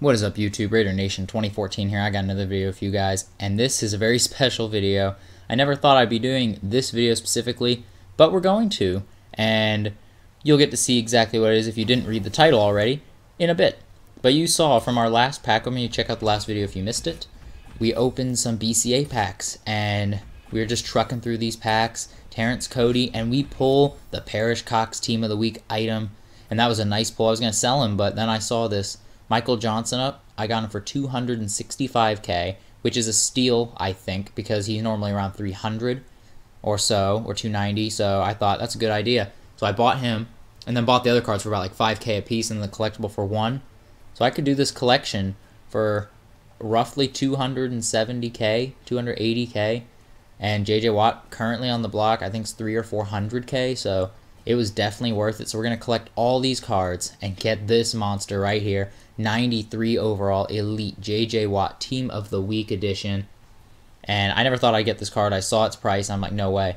What is up, YouTube? Raider Nation 2014 here. I got another video for you guys, and this is a very special video. I never thought I'd be doing this video specifically, but we're going to, and you'll get to see exactly what it is if you didn't read the title already in a bit. But you saw from our last pack opening, you check out the last video if you missed it, we opened some BCA packs, and we were just trucking through these packs, Terrence Cody, and we pull the Parrish Cox Team of the Week item, and that was a nice pull. I was going to sell him, but then I saw this Michael Johnson up. I got him for 265K, which is a steal, I think, because he's normally around 300 or so, or 290, so I thought that's a good idea. So I bought him, and then bought the other cards for about like 5K a piece, and the collectible for 1. So I could do this collection for roughly 270K, 280K, and JJ Watt currently on the block, I think it's 300 or 400K, so it was definitely worth it. So we're going to collect all these cards and get this monster right here. 93 overall elite JJ Watt Team of the Week edition. And I never thought I'd get this card. I saw its price. I'm like, no way.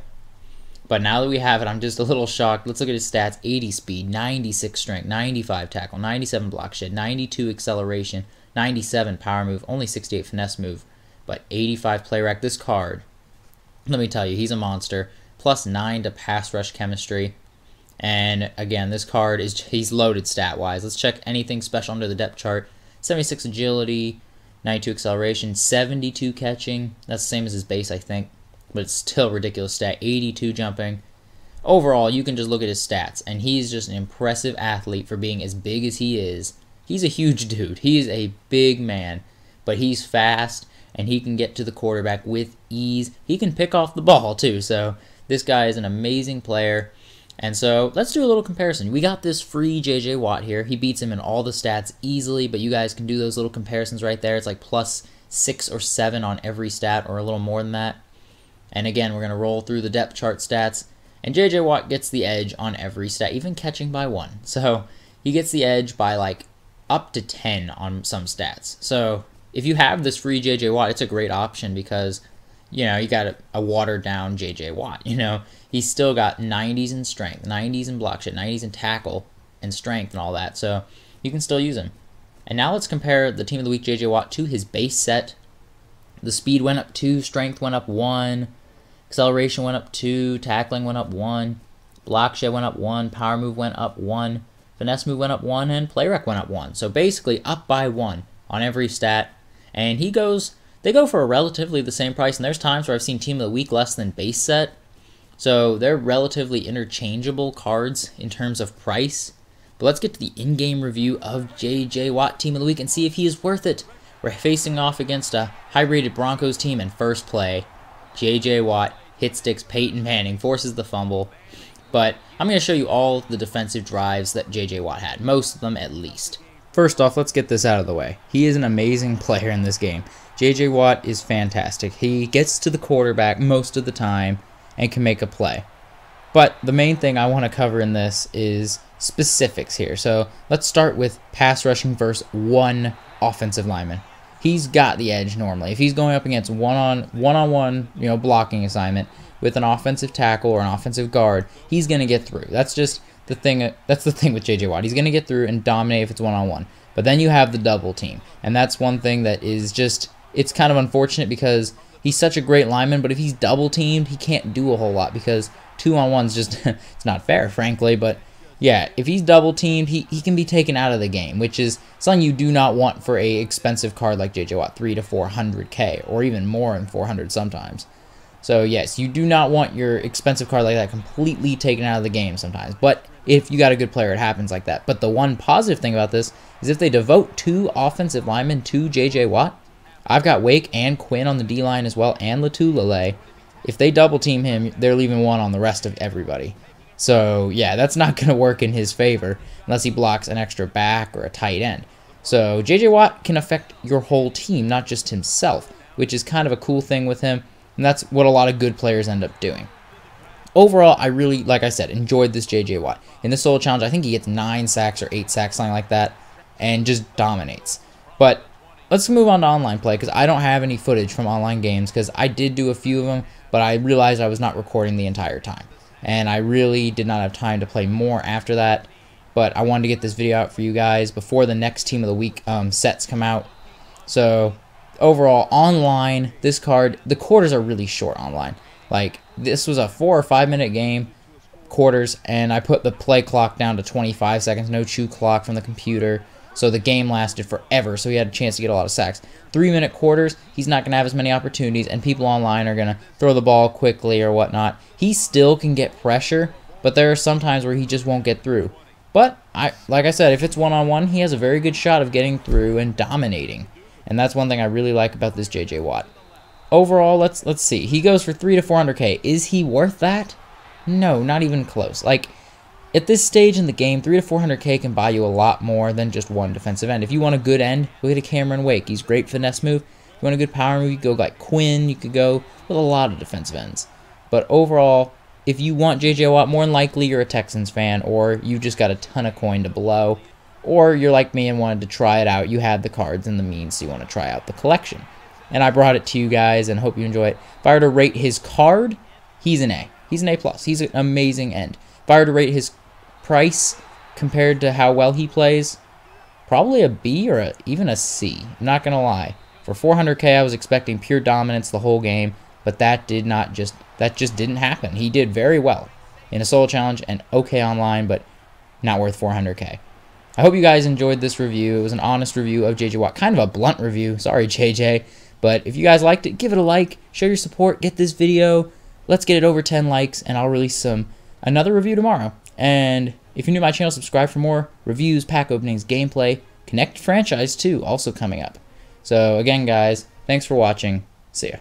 But now that we have it, I'm just a little shocked. Let's look at his stats. 80 speed, 96 strength, 95 tackle, 97 block shed, 92 acceleration, 97 power move, only 68 finesse move, but 85 play rec. This card, let me tell you, he's a monster. Plus 9 to pass rush chemistry. And again, this card he's loaded stat-wise. Let's check anything special under the depth chart. 76 agility, 92 acceleration, 72 catching. That's the same as his base, I think, but it's still a ridiculous stat. 82 jumping. Overall, you can just look at his stats, and he's just an impressive athlete for being as big as he is. He's a huge dude. He is a big man, but he's fast, and he can get to the quarterback with ease. He can pick off the ball, too, so this guy is an amazing player. And so let's do a little comparison. We got this free JJ Watt here. He beats him in all the stats easily, but you guys can do those little comparisons right there. It's like plus 6 or 7 on every stat, or a little more than that. And again, we're going to roll through the depth chart stats, and JJ Watt gets the edge on every stat, even catching by 1. So he gets the edge by like up to 10 on some stats. So if you have this free JJ Watt, it's a great option because, you know, you got a watered down JJ Watt, you know. He's still got 90s in strength, 90s in block shit, 90s in tackle and strength and all that, so you can still use him. And now let's compare the Team of the Week JJ Watt to his base set. The speed went up 2, strength went up 1, acceleration went up 2, tackling went up 1, block shed went up 1, power move went up 1, finesse move went up 1, and play rec went up 1. So basically up by 1 on every stat. And they go for a relatively the same price, and there's times where I've seen Team of the Week less than base set. So they're relatively interchangeable cards in terms of price. But let's get to the in-game review of JJ Watt Team of the Week and see if he is worth it. We're facing off against a high-rated Broncos team in first play. JJ Watt hit sticks Peyton Manning, forces the fumble. But I'm going to show you all the defensive drives that JJ Watt had, most of them at least. First off, let's get this out of the way. He is an amazing player in this game. JJ Watt is fantastic. He gets to the quarterback most of the time and can make a play. But the main thing I want to cover in this is specifics here. So let's start with pass rushing versus one offensive lineman. He's got the edge normally. If he's going up against one-on-one, you know, blocking assignment with an offensive tackle or an offensive guard, he's going to get through. That's just the thing. That's the thing with JJ Watt. He's going to get through and dominate if it's one-on-one. But then you have the double team, and that's one thing that is just, it's kind of unfortunate because he's such a great lineman, but if he's double teamed, he can't do a whole lot because 2-on-1's just, it's not fair, frankly. But yeah, if he's double teamed, he can be taken out of the game, which is something you do not want for a expensive card like JJ Watt, 300 to 400K, or even more than 400 sometimes. So yes, you do not want your expensive card like that completely taken out of the game sometimes. But if you got a good player, it happens like that. But the one positive thing about this is if they devote 2 offensive linemen to JJ Watt, I've got Wake and Quinn on the D-line as well, and Latulele. If they double-team him, they're leaving 1 on the rest of everybody. So, yeah, that's not going to work in his favor unless he blocks an extra back or a tight end. So, JJ Watt can affect your whole team, not just himself, which is kind of a cool thing with him, and that's what a lot of good players end up doing. Overall, I really, like I said, enjoyed this JJ Watt. In the solo challenge, I think he gets 9 sacks or 8 sacks, something like that, and just dominates. But let's move on to online play because I don't have any footage from online games because I did do a few of them, but I realized I was not recording the entire time. And I really did not have time to play more after that. but I wanted to get this video out for you guys before the next Team of the Week sets come out. So overall, online, this card, the quarters are really short online. Like, this was a 4 or 5 minute game, quarters, and I put the play clock down to 25 seconds, no chew clock from the computer. So the game lasted forever, so he had a chance to get a lot of sacks. 3 minute quarters, he's not going to have as many opportunities, and people online are going to throw the ball quickly or whatnot. He still can get pressure, but there are some times where he just won't get through. But, like I said, if it's one-on-one, he has a very good shot of getting through and dominating. And that's one thing I really like about this J.J. Watt. Overall, let's see. He goes for 300 to 400K. Is he worth that? No, not even close. Like, at this stage in the game, 300 to 400K can buy you a lot more than just one defensive end. If you want a good end, look at Cameron Wake. He's great finesse move. If you want a good power move, you could go like Quinn. You could go with a lot of defensive ends. But overall, if you want J.J. Watt, more than likely you're a Texans fan, or you just got a ton of coin to blow, or you're like me and wanted to try it out. You had the cards and the means, so you want to try out the collection. And I brought it to you guys and hope you enjoy it. If I were to rate his card, he's an A. He's an A+. He's an amazing end. If I were to rate his price compared to how well he plays, probably a B or even a C. I'm not going to lie. For 400K, I was expecting pure dominance the whole game, but that just didn't happen. He did very well in a solo challenge and okay online, but not worth 400K. I hope you guys enjoyed this review. It was an honest review of J.J. Watt. Kind of a blunt review. Sorry, J.J. But if you guys liked it, give it a like. Show your support. Get this video. Let's get it over 10 likes, and I'll release another review tomorrow. And if you're new to my channel, subscribe for more reviews, pack openings, gameplay, Connect franchise too, also coming up. So again, guys, thanks for watching. See ya.